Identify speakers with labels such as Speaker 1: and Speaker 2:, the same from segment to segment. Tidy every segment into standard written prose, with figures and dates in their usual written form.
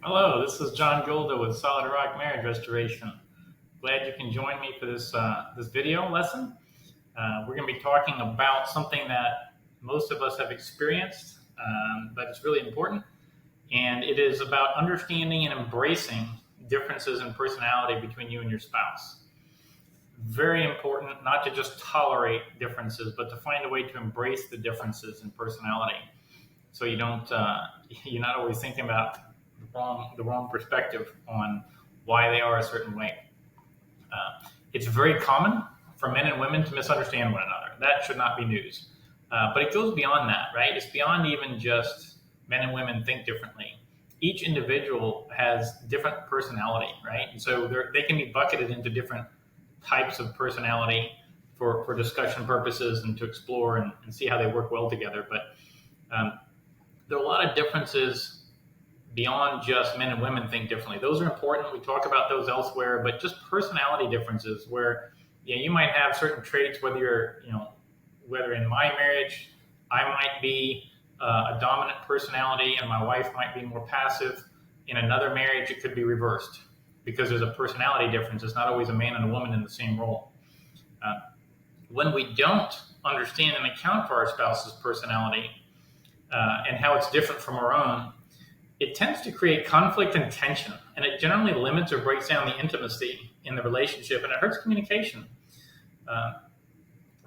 Speaker 1: Hello, this is John Golda with Solid Rock Marriage Restoration. Glad you can join me for this video lesson. We're going to be talking about something that most of us have experienced, but it's really important, and it is about understanding and embracing differences in personality between you and your spouse. Very important not to just tolerate differences, but to find a way to embrace the differences in personality, so you don't you're not always thinking about the wrong perspective on why they are a certain way. It's very common for men and women to misunderstand one another. That should not be news. But it goes beyond that, right? It's beyond even just men and women think differently. Each individual has different personality, right? And so they can be bucketed into different types of personality for discussion purposes and to explore and see how they work well together. But there are a lot of differences beyond just men and women think differently. Those are important. We talk about those elsewhere, but just personality differences where you might have certain traits, whether in my marriage, I might be a dominant personality and my wife might be more passive. In another marriage, it could be reversed because there's a personality difference. It's not always a man and a woman in the same role. When we don't understand and account for our spouse's personality and how it's different from our own, it tends to create conflict and tension, and it generally limits or breaks down the intimacy in the relationship, and it hurts communication.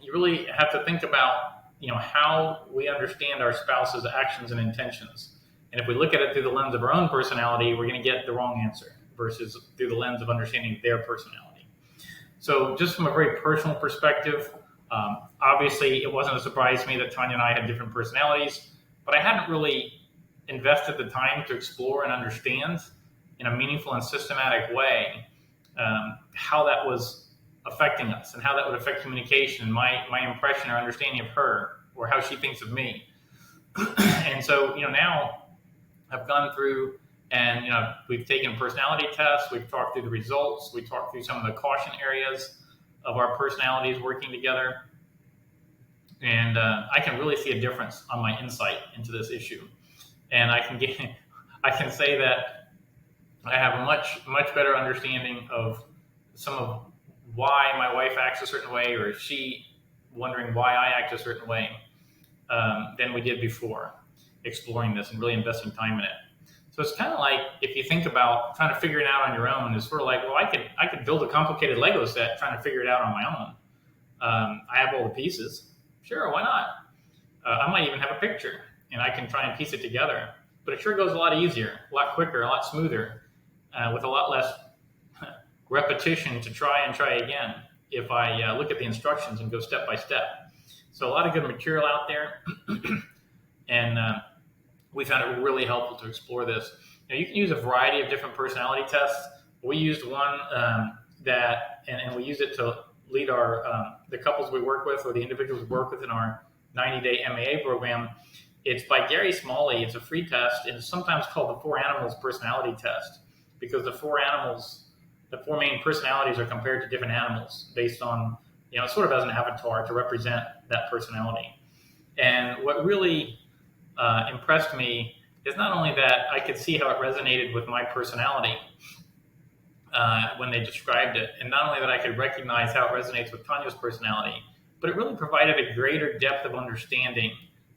Speaker 1: You really have to think about, how we understand our spouse's actions and intentions. And if we look at it through the lens of our own personality, we're going to get the wrong answer versus through the lens of understanding their personality. So just from a very personal perspective, obviously it wasn't a surprise to me that Tanya and I had different personalities, but I hadn't really invested the time to explore and understand in a meaningful and systematic way how that was affecting us and how that would affect communication and my impression or understanding of her or how she thinks of me. And so, now I've gone through and, we've taken personality tests, we've talked through the results, we talked through some of the caution areas of our personalities working together. And I can really see a difference on my insight into this issue. And I can say that I have a much better understanding of some of why my wife acts a certain way, or she wondering why I act a certain way, than we did before exploring this and really investing time in it. So it's kind of like, if you think about trying to figure it out on your own, it's sort of like, well, I could build a complicated Lego set trying to figure it out on my own. I have all the pieces. Sure, why not? I might even have a picture, and I can try and piece it together. But it sure goes a lot easier, a lot quicker, a lot smoother, with a lot less repetition to try again if I look at the instructions and go step by step. So a lot of good material out there, and we found it really helpful to explore this. You can use a variety of different personality tests. We used one and we used it to lead our the couples we work with or the individuals we work with in our 90-day MAA program. It's by Gary Smalley. It's a free test, and it's sometimes called the 4 Animals Personality Test because the four main personalities are compared to different animals based on, sort of as an avatar to represent that personality. And what really impressed me is not only that I could see how it resonated with my personality when they described it, and not only that I could recognize how it resonates with Tanya's personality, but it really provided a greater depth of understanding,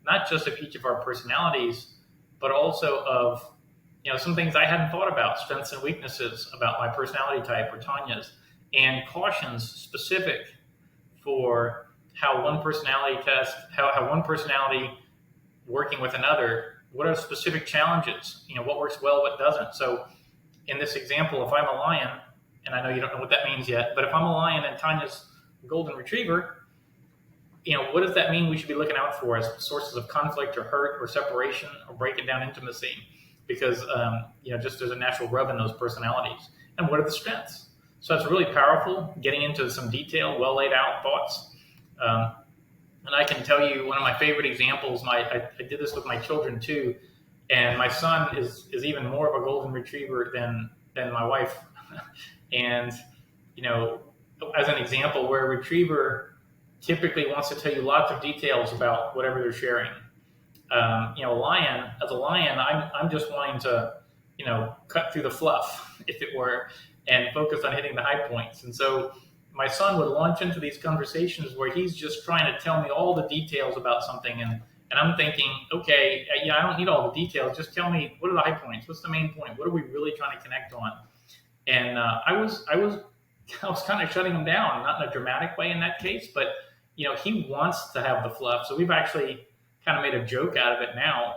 Speaker 1: not just of each of our personalities, but also of, some things I hadn't thought about, strengths and weaknesses about my personality type or Tanya's, and cautions specific for how one personality working with another, what are specific challenges, what works well, what doesn't. So in this example, if I'm a lion, and I know you don't know what that means yet, but if I'm a lion and Tanya's golden retriever, what does that mean we should be looking out for as sources of conflict or hurt or separation or breaking down intimacy? Because, just there's a natural rub in those personalities. And what are the strengths? So that's really powerful, getting into some detailed, well laid out thoughts. And I can tell you one of my favorite examples, and I did this with my children too, and my son is even more of a golden retriever than my wife. And, as an example, where a retriever typically wants to tell you lots of details about whatever they're sharing. As a lion, I'm just wanting to cut through the fluff, if it were, and focus on hitting the high points. And so my son would launch into these conversations where he's just trying to tell me all the details about something, and I'm thinking, okay, I don't need all the details. Just tell me, what are the high points? What's the main point? What are we really trying to connect on? And I was kind of shutting him down, not in a dramatic way in that case, but he wants to have the fluff. So we've actually kind of made a joke out of it now.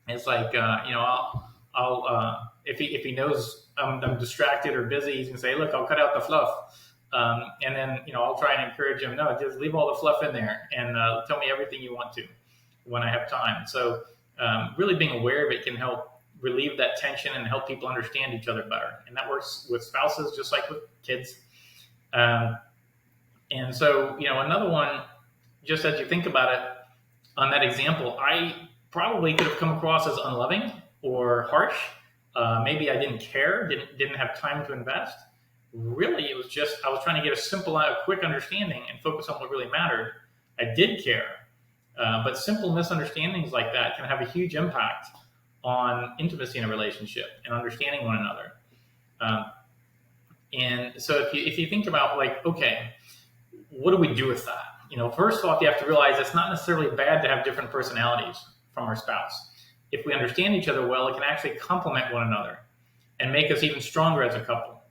Speaker 1: It's like, I'll if he knows I'm distracted or busy, he's gonna say, look, I'll cut out the fluff. And then, I'll try and encourage him, no, just leave all the fluff in there and tell me everything you want to when I have time. So really being aware of it can help relieve that tension and help people understand each other better. And that works with spouses just like with kids. And so, another one, just as you think about it, on that example, I probably could have come across as unloving or harsh. Maybe I didn't care, didn't have time to invest. Really, it was just I was trying to get a quick understanding and focus on what really mattered. I did care, but simple misunderstandings like that can have a huge impact on intimacy in a relationship and understanding one another. And so if you think about okay, what do we do with that? First off, you have to realize it's not necessarily bad to have different personalities from our spouse. If we understand each other well, it can actually complement one another and make us even stronger as a couple.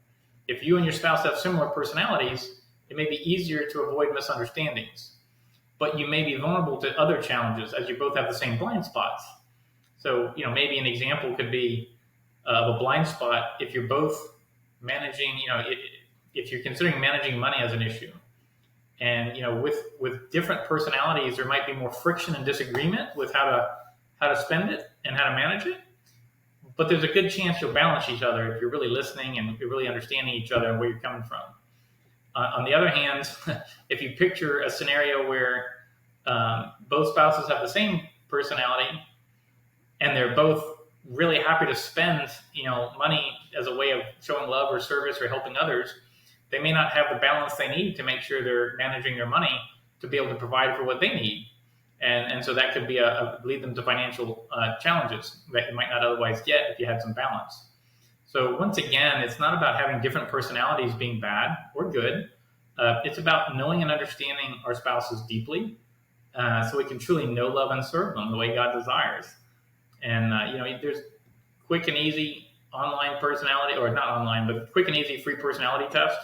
Speaker 1: If you and your spouse have similar personalities, it may be easier to avoid misunderstandings, but you may be vulnerable to other challenges as you both have the same blind spots. So, maybe an example could be of a blind spot if you're both managing, if you're considering managing money as an issue. And, with different personalities, there might be more friction and disagreement with how to spend it and how to manage it. But there's a good chance you'll balance each other if you're really listening and you're really understanding each other and where you're coming from. On the other hand, if you picture a scenario where both spouses have the same personality and they're both really happy to spend, money as a way of showing love or service or helping others, they may not have the balance they need to make sure they're managing their money to be able to provide for what they need. And so that could be lead them to financial challenges that you might not otherwise get if you had some balance. So once again, it's not about having different personalities being bad or good. It's about knowing and understanding our spouses deeply so we can truly know, love, and serve them the way God desires. And, there's quick and easy online personality, or not online, but quick and easy free personality test,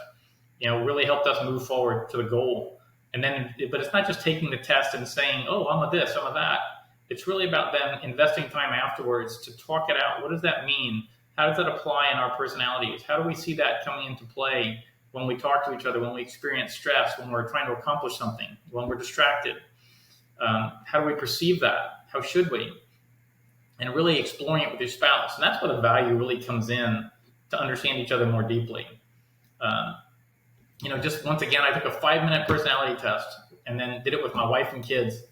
Speaker 1: really helped us move forward to the goal. And then, but it's not just taking the test and saying, oh, I'm a this, I'm a that. It's really about then investing time afterwards to talk it out. What does that mean? How does that apply in our personalities? How do we see that coming into play when we talk to each other, when we experience stress, when we're trying to accomplish something, when we're distracted? How do we perceive that? How should we? And really exploring it with your spouse. And that's where the value really comes in to understand each other more deeply. Just once again, I took a 5-minute personality test and then did it with my wife and kids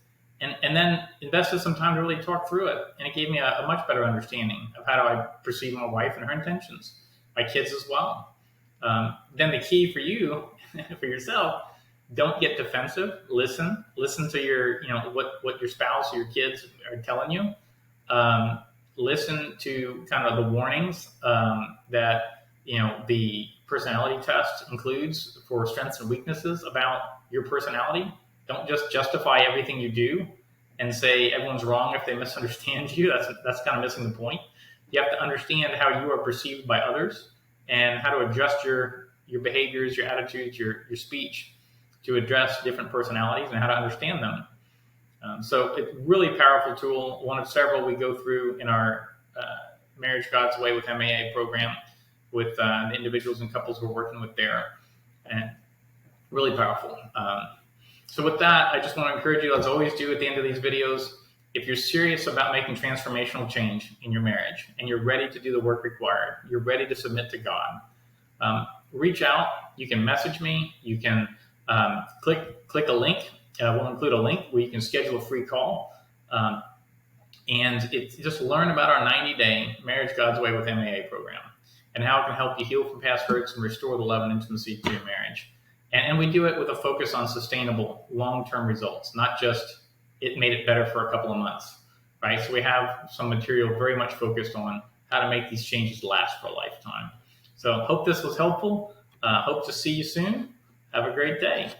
Speaker 1: and then invested some time to really talk through it. And it gave me a much better understanding of how do I perceive my wife and her intentions, my kids as well. Then the key for you, for yourself, don't get defensive. Listen to your, what your spouse or your kids are telling you. Listen to kind of the warnings that, the personality test includes for strengths and weaknesses about your personality. Don't just justify everything you do and say everyone's wrong if they misunderstand you. That's kind of missing the point. You have to understand how you are perceived by others and how to adjust your behaviors, your attitudes, your speech to address different personalities and how to understand them. So it's a really powerful tool, one of several we go through in our Marriage God's Way with MAA program with the individuals and couples we're working with there, and really powerful. So with that, I just want to encourage you, as I always do at the end of these videos, if you're serious about making transformational change in your marriage and you're ready to do the work required, you're ready to submit to God, reach out. You can message me. You can click a link. We'll include a link where you can schedule a free call. And it's just learn about our 90-day Marriage God's Way with MAA program and how it can help you heal from past hurts and restore the love and intimacy to your marriage. And we do it with a focus on sustainable, long-term results, not just it made it better for a couple of months, right? So we have some material very much focused on how to make these changes last for a lifetime. So hope this was helpful. Hope to see you soon. Have a great day.